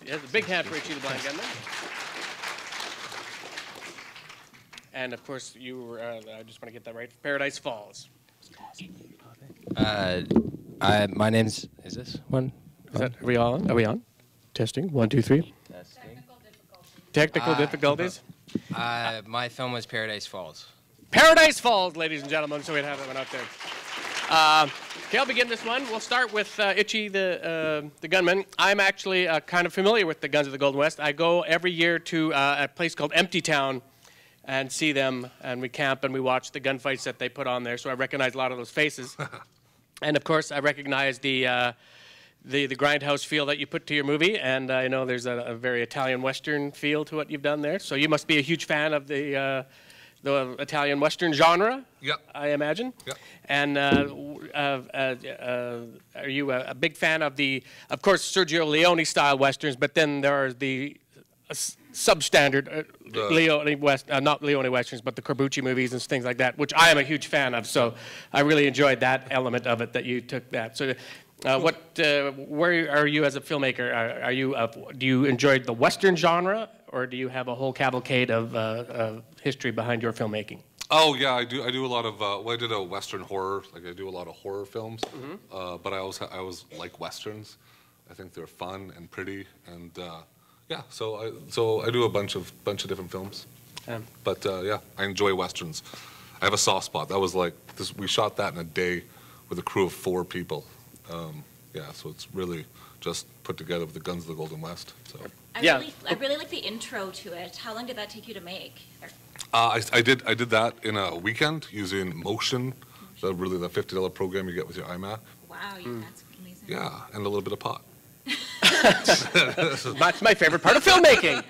Yes, a big hand for Itchy the Blind Gunman. And of course, you were, I just want to get that right, Paradise Falls. My name's, is this one? Are we on? Are we on? Testing, 1, 2, 3. Testing. Technical difficulties? My film was Paradise Falls. Paradise Falls, ladies and gentlemen, so we'd have that one out there. Okay, I'll begin this one. We'll start with Itchy the Gunman. I'm actually kind of familiar with the Guns of the Golden West. I go every year to a place called Empty Town and see them, and we camp and we watch the gunfights that they put on there, so I recognize a lot of those faces. And of course, I recognize the grindhouse feel that you put to your movie, and I know there's a very Italian Western feel to what you've done there, so you must be a huge fan of the Italian Western genre, yep. I imagine. Yep. And are you a big fan of of course, Sergio Leone style Westerns, but then there are the substandard not Leone Westerns, but the Corbucci movies and things like that, which I am a huge fan of, so I really enjoyed that element of it, that you took that. So where are you as a filmmaker? Do you enjoy the Western genre, or do you have a whole cavalcade of history behind your filmmaking? Oh yeah, I do. I do a lot of. Well, I did a Western horror. Like I do a lot of horror films. But I always like Westerns. I think they're fun and pretty, and yeah. So I do a bunch of different films. But yeah, I enjoy Westerns. I have a soft spot. That was like this. We shot that in a day with a crew of 4 people. Yeah, so it's really just put together with the Guns of the Golden West. So. I really like the intro to it. How long did that take you to make? I did that in a weekend using Motion, the $50 program you get with your iMac. Wow, that's amazing. Yeah, and a little bit of pot. That's my favorite part of filmmaking.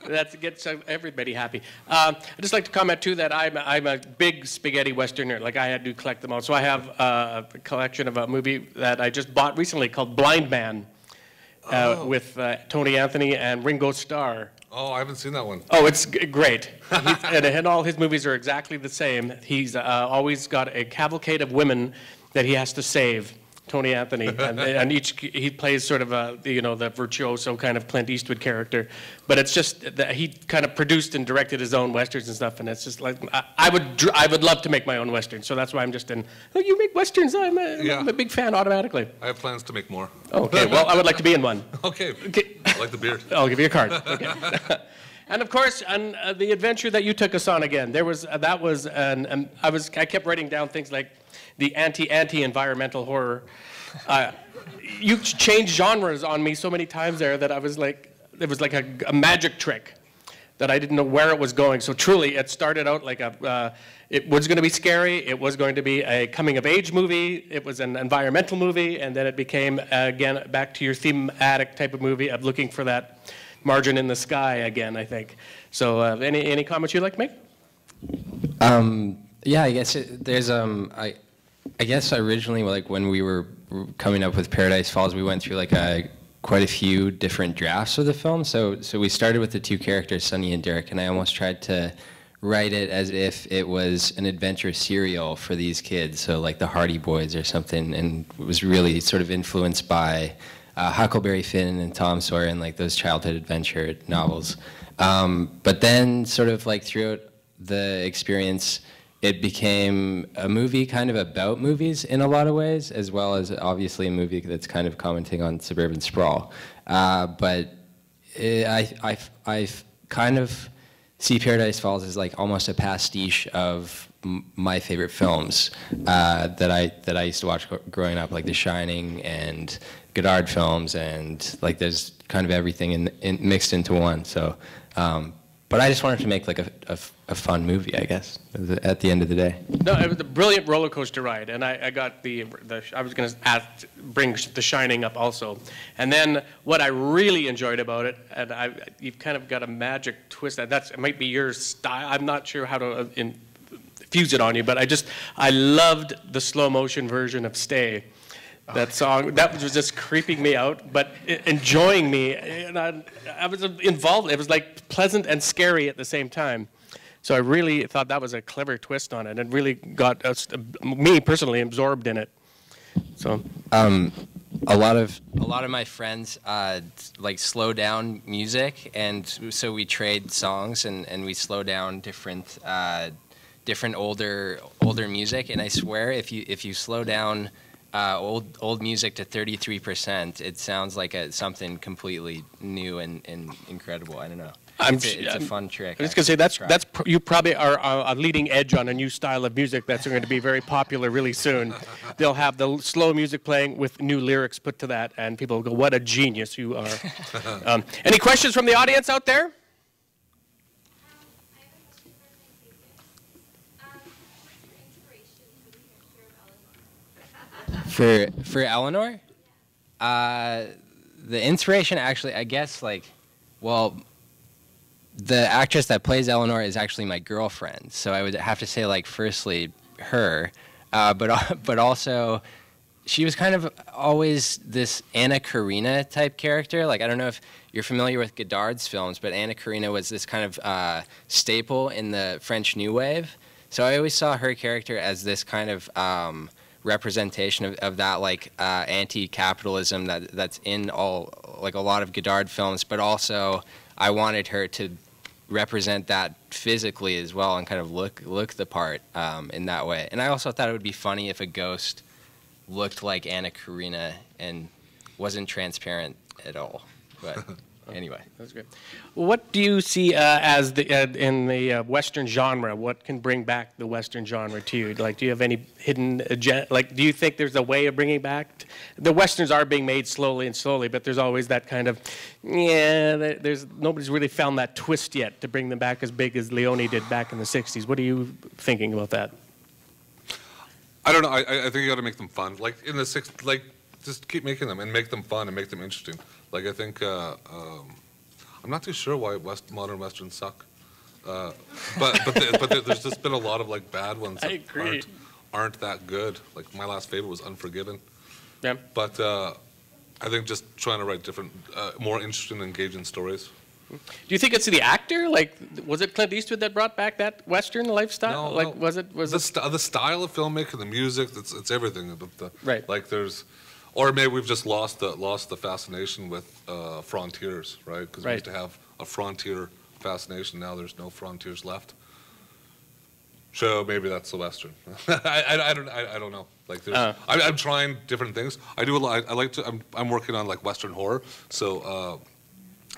That gets everybody happy. I'd just like to comment too that I'm a big spaghetti Western nerd. Like I had to collect them all. So I have a collection of a movie that I just bought recently called Blind Man with Tony Anthony and Ringo Starr. Oh, I haven't seen that one. Oh, it's great. And all his movies are exactly the same. He's always got a cavalcade of women that he has to save. Tony Anthony, and he plays sort of the virtuoso kind of Clint Eastwood character, but it's just that he kind of produced and directed his own westerns and stuff, and it's just like I would love to make my own western, so that's why I'm just in. Oh, you make westerns? I'm a big fan automatically. I have plans to make more. Okay, well I would like to be in one. Okay. I like the beard. I'll give you a card. Okay. And of course, on the adventure that you took us on again, I kept writing down things like the anti-environmental horror. You changed genres on me so many times there that I was like, it was like a magic trick that I didn't know where it was going. So truly, it started out like it was going to be scary, it was going to be a coming-of-age movie, it was an environmental movie, and then it became, again, back to your thematic type of movie of looking for that margin in the sky again, I think. So any comments you'd like to make? Yeah, I guess there's I guess originally, like when we were coming up with Paradise Falls, we went through like quite a few different drafts of the film. So we started with the 2 characters, Sonny and Derek, and I almost tried to write it as if it was an adventure serial for these kids, so like the Hardy Boys or something, and it was really sort of influenced by Huckleberry Finn and Tom Sawyer and like those childhood adventure novels. But then sort of like throughout the experience, it became a movie kind of about movies in a lot of ways, as well as obviously a movie that's kind of commenting on suburban sprawl. But I kind of see Paradise Falls as like almost a pastiche of my favorite films that I used to watch growing up, like The Shining and Godard films, and like there's kind of everything mixed into one. So. But I just wanted to make like a fun movie, I guess, at the end of the day. No, it was a brilliant roller coaster ride, and I got I was going to bring The Shining up also, and then what I really enjoyed about it, and you've kind of got a magic twist. It might be your style. I'm not sure how to infuse it on you, but I loved the slow motion version of Stay. That song, that was just creeping me out, but enjoying me, and I was involved. It was like pleasant and scary at the same time. So I really thought that was a clever twist on it, and really got me personally absorbed in it. So, a lot of my friends like slow down music, and so we trade songs and we slow down different older music. And I swear, if you slow down old music to 33%, it sounds like something completely new and incredible. I don't know. It's a fun trick. I was going to say you probably are a leading edge on a new style of music that's going to be very popular really soon. They'll have the slow music playing with new lyrics put to that, and people will go, "What a genius you are!" Any questions from the audience out there? For Eleanor, the inspiration actually, I guess, the actress that plays Eleanor is actually my girlfriend, so I would have to say, firstly, her, but also, she was kind of always this Anna Karina type character. I don't know if you're familiar with Godard's films, but Anna Karina was this kind of staple in the French New Wave. So I always saw her character as this kind of representation of that anti-capitalism that's in a lot of Godard films, but also I wanted her to represent that physically as well and kind of look the part in that way. And I also thought it would be funny if a ghost looked like Anna Karina and wasn't transparent at all. But anyway, that's great. What do you see as in the Western genre? What can bring back the Western genre to you? Do you have any hidden agenda? Do you think there's a way of bringing back? The Westerns are being made slowly and slowly, but there's always that kind of, nobody's really found that twist yet to bring them back as big as Leone did back in the 60s. What are you thinking about that? I don't know. I think you got to make them fun. In the just keep making them and make them fun and make them interesting. I think I'm not too sure why modern Westerns suck, but there's just been a lot of bad ones that aren't that good. My last favorite was Unforgiven. Yeah. But I think just trying to write different, more interesting, engaging stories. Do you think it's the actor? Was it Clint Eastwood that brought back that Western lifestyle? No, Was it the style of filmmaking, the music? It's everything. Right. There's. Or maybe we've just lost the fascination with frontiers, right? Because we used to have a frontier fascination. Now there's no frontiers left. So maybe that's the Western. I don't know. I'm trying different things. I do a lot. I'm working on Western horror. So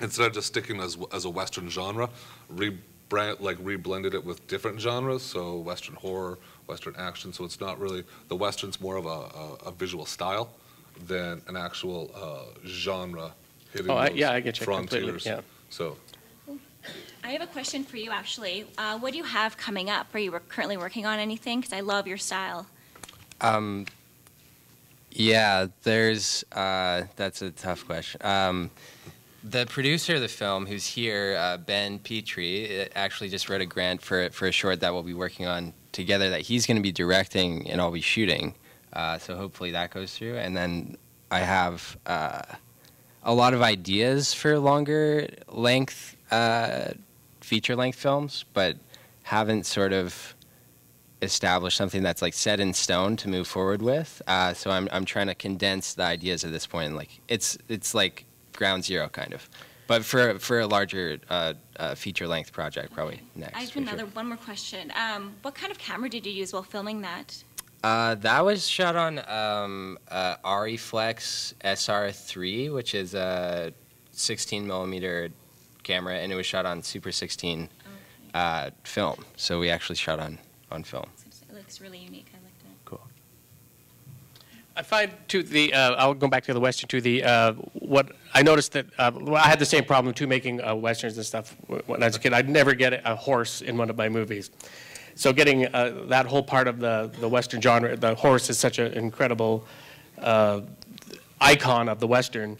instead of just sticking as a Western genre, reblended it with different genres. So Western horror, Western action. So it's not really the Western's more of a visual style than an actual genre hitting those I get you frontiers. completely. Yeah. So, I have a question for you, actually. What do you have coming up? Are you currently working on anything? Because I love your style. Yeah, there's. That's a tough question. The producer of the film, who's here, Ben Petrie, actually just wrote a grant for a short that we'll be working on together that he's going to be directing and I'll be shooting. So hopefully that goes through. And then I have a lot of ideas for longer length, feature length films, but haven't sort of established something that's set in stone to move forward with. So I'm trying to condense the ideas at this point. It's like ground zero kind of. But for a larger feature length project, probably next. I have one more question. What kind of camera did you use while filming that? That was shot on Ariflex SR3, which is a 16 millimeter camera, and it was shot on Super 16 film. So we actually shot on film. It looks really unique. I liked it. Cool. I find I'll go back to the Western what I noticed that I had the same problem too making Westerns and stuff when I was a kid. I'd never get a horse in one of my movies. So getting that whole part of the Western genre, the horse is such an incredible icon of the Western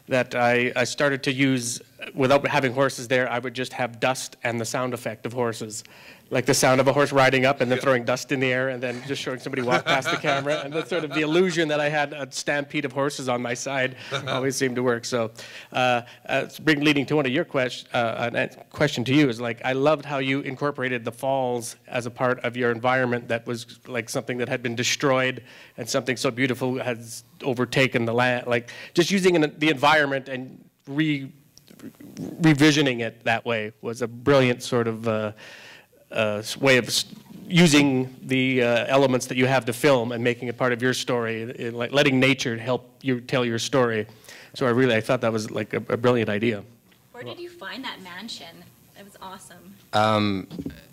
that I started to use without having horses there, I would just have dust and the sound effect of horses. Like the sound of a horse riding up and then throwing dust in the air and then just showing somebody walk past the camera. And that's sort of the illusion that I had a stampede of horses on my side always seemed to work. So leading to one of your question to you is like, I loved how you incorporated the falls as a part of your environment that was like something that had been destroyed and something so beautiful has overtaken the land. Like just using the environment and revisioning it that way was a brilliant sort of way of using the elements that you have to film and making it part of your story, like letting nature help you tell your story. So I thought that was like a brilliant idea. Where did you find that mansion? It was awesome.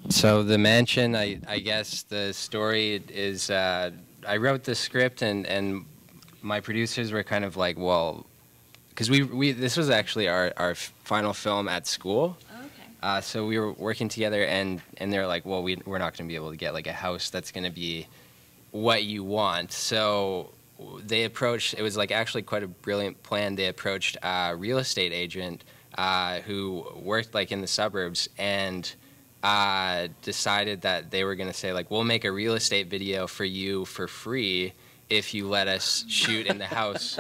So the mansion, I guess the story is, I wrote the script and my producers were kind of like, well, because this was actually our final film at school. So we were working together, and they're like, well, we're not going to be able to get like a house that's going to be what you want. So they approached, it was like actually quite a brilliant plan. They approached a real estate agent who worked like in the suburbs and decided that they were going to say like, we'll make a real estate video for you for free if you let us shoot in the house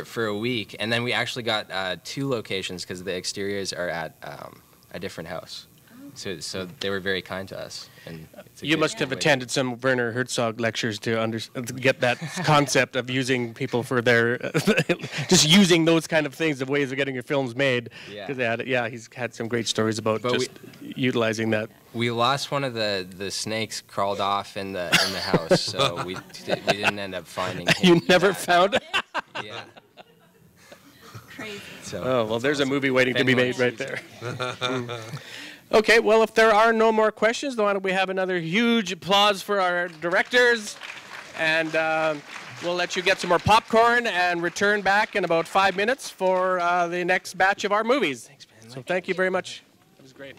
for a week. And then we actually got 2 locations because the exteriors are at a different house. So they were very kind to us. And you must have attended some Werner Herzog lectures to get that concept of using people for their, just using those kind of things, the ways of getting your films made. Because he's had some great stories about utilizing that. We lost one of the snakes crawled off in the house, so we didn't end up finding him. You never found it? Yeah. Crazy. So, oh, well, there's a movie waiting to be made right there. Okay, well, if there are no more questions, why don't we have another huge applause for our directors, and we'll let you get some more popcorn and return back in about 5 minutes for the next batch of our movies. So thank you very much. That was great.